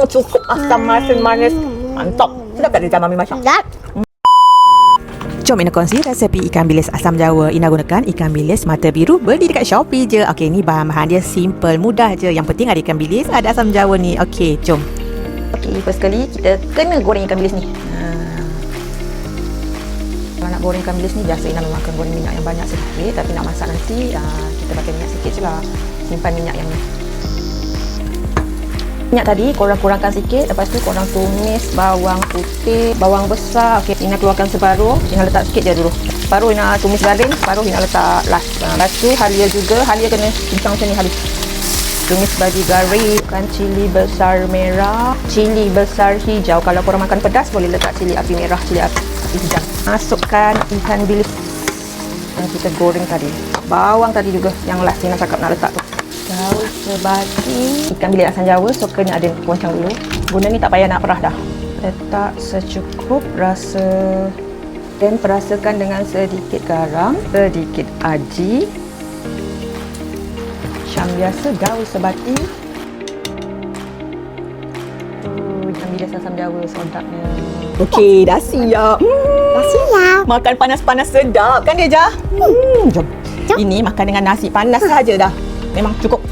Cukup asam manis. Mantap. Sedap tak dia Mami masak? Sedap. Jom Ina kongsi resepi ikan bilis asam Jawa. Ina gunakan ikan bilis mata biru beli dekat Shopee je. Okey, ni bahan-bahan dia simple, mudah je. Yang penting ada ikan bilis, ada asam Jawa ni. Okey, jom. Okey, first kali kita kena goreng ikan bilis ni. Kalau nak goreng ikan bilis ni, biasa Ina memang akan goreng minyak yang banyak sikit. Tapi nak masak nanti, kita pakai minyak sikit je lah. Simpan minyak yang ni. Minyak tadi korang kurangkan sikit. Lepas tu korang tumis bawang putih, bawang besar. Okey, Ina keluarkan separuh. Ina letak sikit je dulu. Separuh Ina tumis garing, separuh Ina letak last. Lepas tu halia juga. Halia kena cincang macam ni halia. Tumis bagi garing. Kan cili besar merah, cili besar hijau. Kalau korang makan pedas boleh letak cili api merah, cili api hijau. Masukkan ikan bilis yang kita goreng tadi. Bawang tadi juga yang last Ina cakap nak letak tu. Daun sebati. Ikan bilis asam Jawa, so kena ada goncang dulu. Guna ni tak payah nak perah dah. Letak secukup rasa dan perasakan dengan sedikit garam, sedikit aji. Macam biasa, daun sebati. Ikan bilis asam Jawa, sedapnya. Okey, dah siap. Dah siap. Makan panas-panas sedap kan dia, Jah? Jom. Ini makan dengan nasi panas saja dah. Memang cukup.